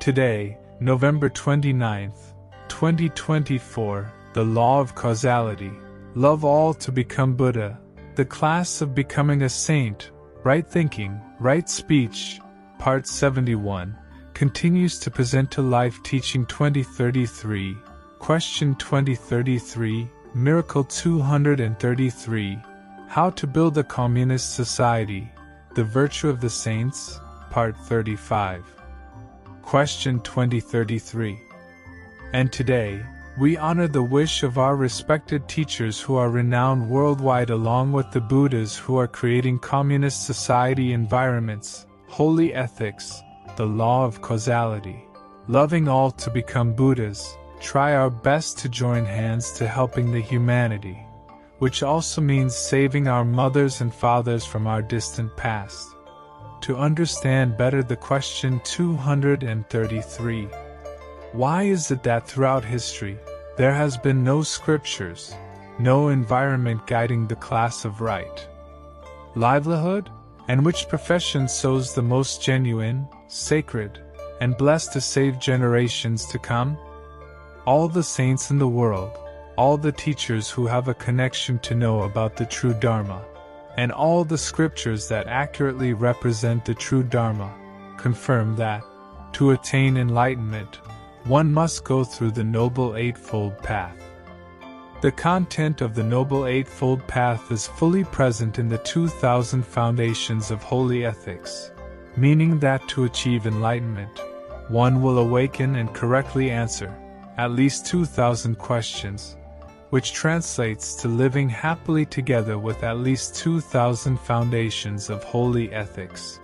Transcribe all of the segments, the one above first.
Today, November 29th, 2024, the law of causality. Love all to become Buddha. The class of becoming a saint, right thinking, right speech, part 71, continues to present to life teaching 2033, question 2033, miracle 233, how to build a communist society, the virtue of the saints, part 35. Question 2033. And today, we honor the wish of our respected teachers who are renowned worldwide along with the Buddhas who are creating communist society environments, holy ethics, the law of causality. Loving all to become Buddhas, try our best to join hands to helping the humanity, which also means saving our mothers and fathers from our distant past. To understand better the question 233. Why is it that throughout history, there has been no scriptures, no environment guiding the class of right livelihood? And which profession sows the most genuine, sacred, and blessed to save generations to come? All the saints in the world, all the teachers who have a connection to know about the true Dharma, and all the scriptures that accurately represent the true Dharma, confirm that, to attain enlightenment, one must go through the Noble Eightfold Path. The content of the Noble Eightfold Path is fully present in the 2000 Foundations of Holy Ethics, meaning that to achieve enlightenment, one will awaken and correctly answer at least 2000 questions, which translates to living happily together with at least 2000 foundations of holy ethics.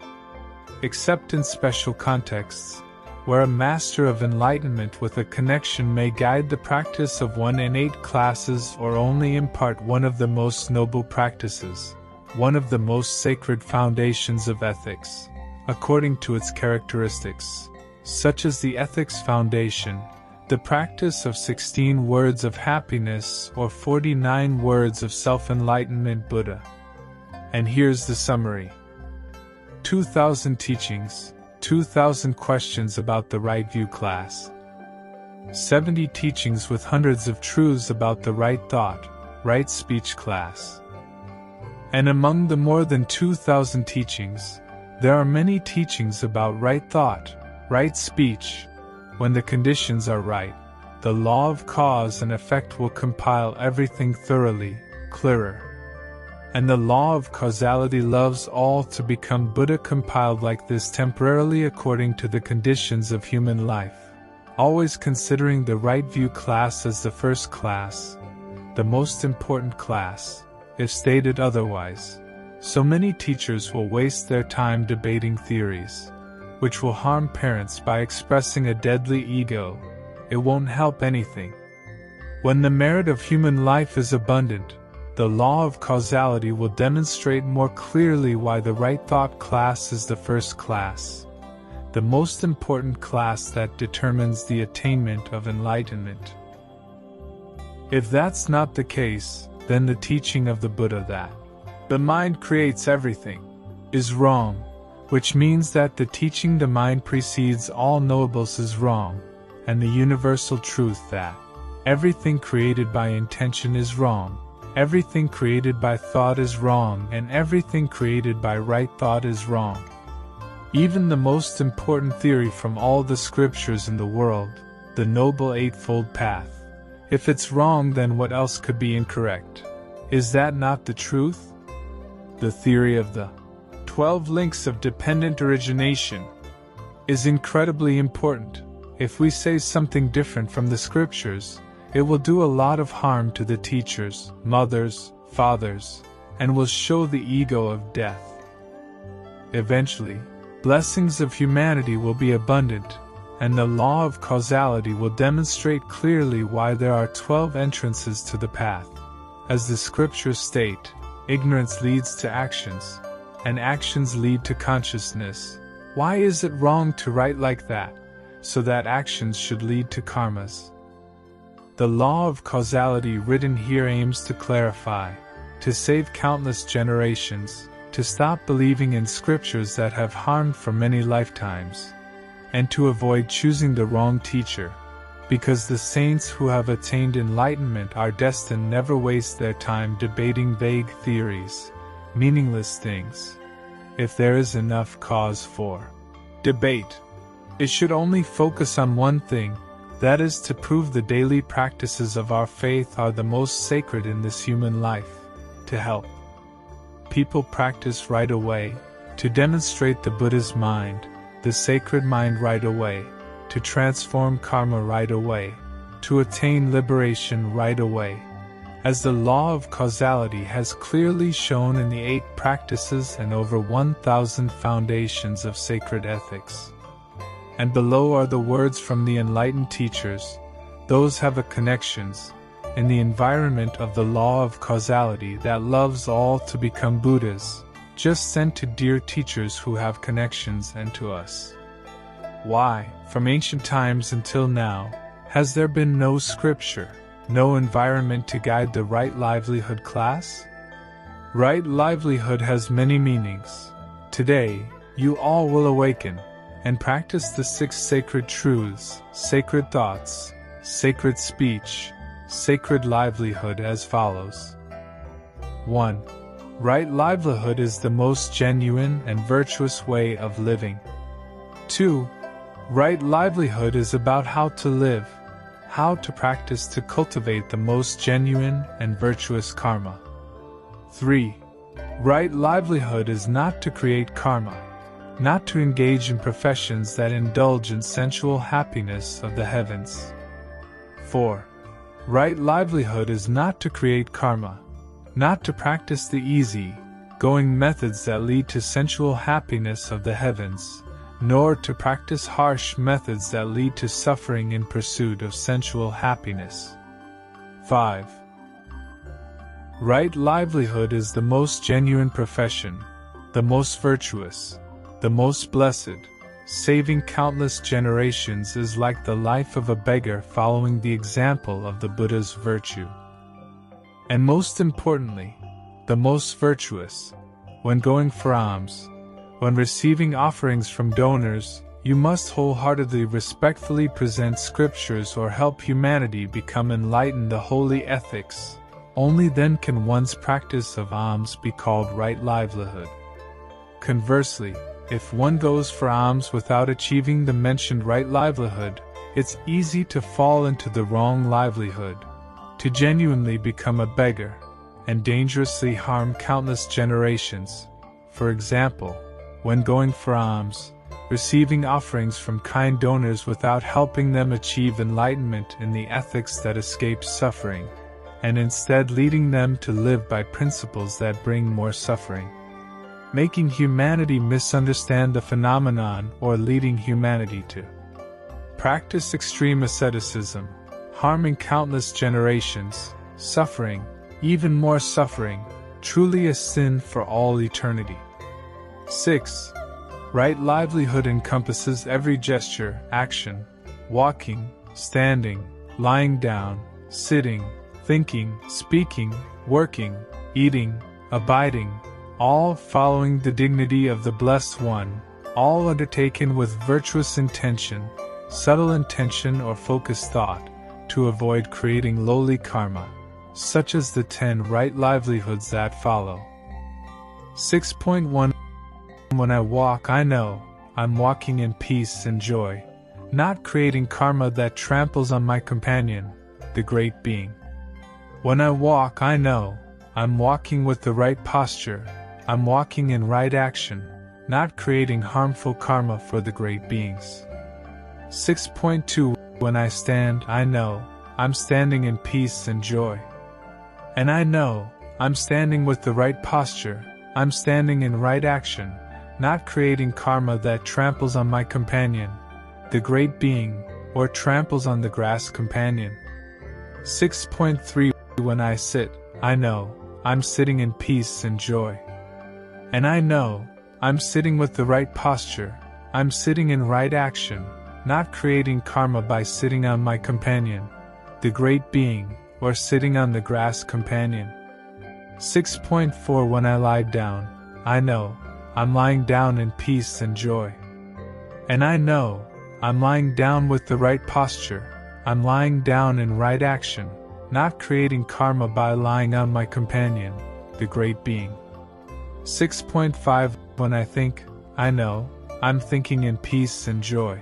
Except in special contexts, where a master of enlightenment with a connection may guide the practice of 1 in 8 classes or only impart one of the most noble practices, one of the most sacred foundations of ethics, according to its characteristics, such as the Ethics Foundation, the practice of 16 words of happiness or 49 words of self-enlightenment Buddha. And here's the summary. 2000 teachings, 2000 questions about the right view class, 70 teachings with hundreds of truths about the right thought, right speech class. And among the more than 2000 teachings, there are many teachings about right thought, right speech. When the conditions are right, the law of cause and effect will compile everything thoroughly, clearer. And the law of causality loves all to become Buddha compiled like this temporarily according to the conditions of human life, always considering the right view class as the first class, the most important class, if stated otherwise. So many teachers will waste their time debating theories, which will harm parents by expressing a deadly ego. It won't help anything. When the merit of human life is abundant, the law of causality will demonstrate more clearly why the right thought class is the first class, the most important class that determines the attainment of enlightenment. If that's not the case, then the teaching of the Buddha that the mind creates everything is wrong, which means that the teaching the mind precedes all knowables is wrong, and the universal truth that everything created by intention is wrong, everything created by thought is wrong, and everything created by right thought is wrong. Even the most important theory from all the scriptures in the world, the Noble Eightfold Path, if it's wrong, then what else could be incorrect? Is that not the truth? The theory of the 12 links of dependent origination is incredibly important. If we say something different from the scriptures, it will do a lot of harm to the teachers, mothers, fathers, and will show the ego of death. Eventually, blessings of humanity will be abundant, and the law of causality will demonstrate clearly why there are 12 entrances to the path. As the scriptures state, ignorance leads to actions, and actions lead to consciousness. Why is it wrong to write like that, so that actions should lead to karmas? The law of causality written here aims to clarify, to save countless generations, to stop believing in scriptures that have harmed for many lifetimes, and to avoid choosing the wrong teacher, because the saints who have attained enlightenment are destined never waste their time debating vague theories, meaningless things. If there is enough cause for debate, it should only focus on one thing, that is to prove the daily practices of our faith are the most sacred in this human life, to help people practice right away, to demonstrate the Buddha's mind, the sacred mind right away, to transform karma right away, to attain liberation right away. As the law of causality has clearly shown in the 8 practices and over 1,000 foundations of sacred ethics. And below are the words from the enlightened teachers, those have a connections, in the environment of the law of causality that loves all to become Buddhas, just sent to dear teachers who have connections and to us. Why, from ancient times until now, has there been no scripture, no environment to guide the right livelihood class? Right livelihood has many meanings. Today, you all will awaken and practice the 6 sacred truths, sacred thoughts, sacred speech, sacred livelihood as follows. 1. Right livelihood is the most genuine and virtuous way of living. 2. Right livelihood is about how to live, how to practice to cultivate the most genuine and virtuous karma. 3. Right livelihood is not to create karma, not to engage in professions that indulge in sensual happiness of the heavens. 4. Right livelihood is not to create karma, not to practice the easy-going methods that lead to sensual happiness of the heavens, nor to practice harsh methods that lead to suffering in pursuit of sensual happiness. 5. Right livelihood is the most genuine profession, the most virtuous, the most blessed. Saving countless generations is like the life of a beggar following the example of the Buddha's virtue. And most importantly, the most virtuous. When going for alms, when receiving offerings from donors, you must wholeheartedly respectfully present scriptures or help humanity become enlightened the holy ethics. Only then can one's practice of alms be called right livelihood. Conversely, if one goes for alms without achieving the mentioned right livelihood, it's easy to fall into the wrong livelihood, to genuinely become a beggar, and dangerously harm countless generations. For example, when going for alms, receiving offerings from kind donors without helping them achieve enlightenment in the ethics that escape suffering, and instead leading them to live by principles that bring more suffering. Making humanity misunderstand the phenomenon or leading humanity to practice extreme asceticism, harming countless generations, suffering, even more suffering, truly a sin for all eternity. 6. Right livelihood encompasses every gesture, action, walking, standing, lying down, sitting, thinking, speaking, working, eating, abiding, all following the dignity of the Blessed One, all undertaken with virtuous intention, subtle intention or focused thought, to avoid creating lowly karma, such as the 10 right livelihoods that follow. 6.1 When I walk, I know I'm walking in peace and joy, not creating karma that tramples on my companion, the Great Being. When I walk, I know I'm walking with the right posture, I'm walking in right action, not creating harmful karma for the great beings. 6.2 When I stand, I know I'm standing in peace and joy. And I know I'm standing with the right posture, I'm standing in right action, not creating karma that tramples on my companion, the great being, or tramples on the grass companion. 6.3 When I sit, I know I'm sitting in peace and joy. And I know I'm sitting with the right posture, I'm sitting in right action, not creating karma by sitting on my companion, the great being, or sitting on the grass companion. 6.4 When I lie down, I know I'm lying down in peace and joy. And I know I'm lying down with the right posture. I'm lying down in right action, not creating karma by lying on my companion, the great being. 6.5 When I think, I know, I'm thinking in peace and joy.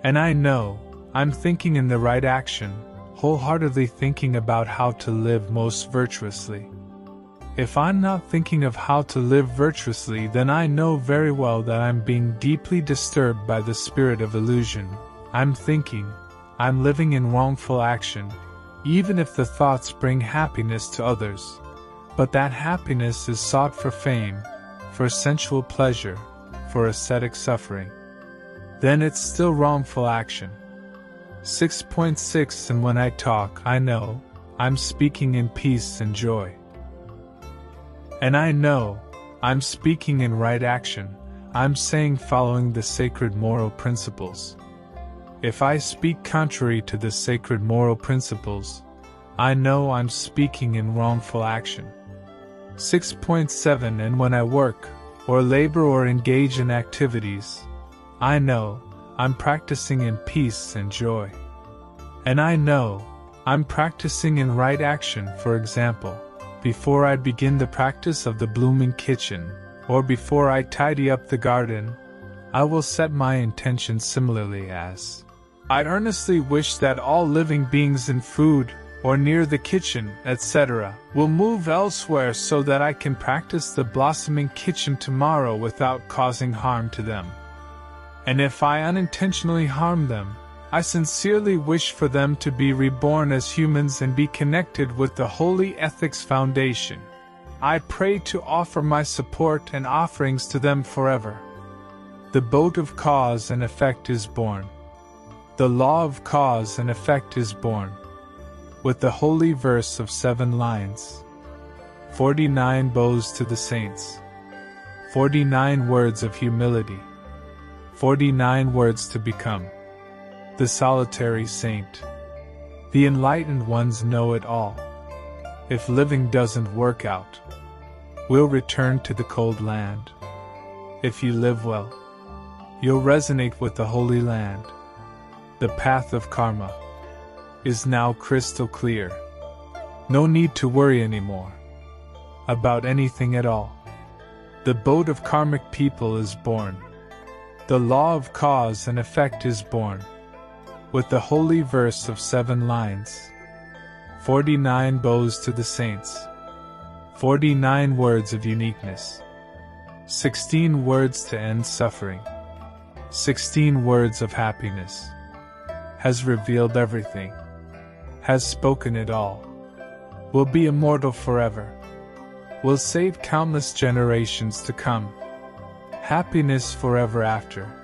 And I know, I'm thinking in the right action, wholeheartedly thinking about how to live most virtuously. If I'm not thinking of how to live virtuously, then I know very well that I'm being deeply disturbed by the spirit of illusion. I'm thinking, I'm living in wrongful action, even if the thoughts bring happiness to others. But that happiness is sought for fame, for sensual pleasure, for ascetic suffering. Then it's still wrongful action. 6.6 And when I talk, I know, I'm speaking in peace and joy. And I know, I'm speaking in right action, I'm saying following the sacred moral principles. If I speak contrary to the sacred moral principles, I know I'm speaking in wrongful action. 6.7 And when I work, or labor or engage in activities, I know, I'm practicing in peace and joy. And I know, I'm practicing in right action. For example, before I begin the practice of the blooming kitchen, or before I tidy up the garden, I will set my intention similarly as, I earnestly wish that all living beings in food, or near the kitchen, etc., will move elsewhere so that I can practice the blossoming kitchen tomorrow without causing harm to them. And if I unintentionally harm them, I sincerely wish for them to be reborn as humans and be connected with the Holy Ethics Foundation. I pray to offer my support and offerings to them forever. The boat of cause and effect is born. The law of cause and effect is born. With the holy verse of 7 lines. 49 bows to the saints. 49 words of humility. 49 words to become the solitary saint. The enlightened ones know it all. If living doesn't work out, we'll return to the cold land. If you live well, you'll resonate with the Holy Land. The path of karma is now crystal clear. No need to worry anymore about anything at all. The boat of karmic people is born. The law of cause and effect is born. With the holy verse of 7 lines. 49 bows to the saints. 49 words of uniqueness. 16 words to end suffering. 16 words of happiness. Has revealed everything. Has spoken it all. Will be immortal forever. Will save countless generations to come. Happiness forever after.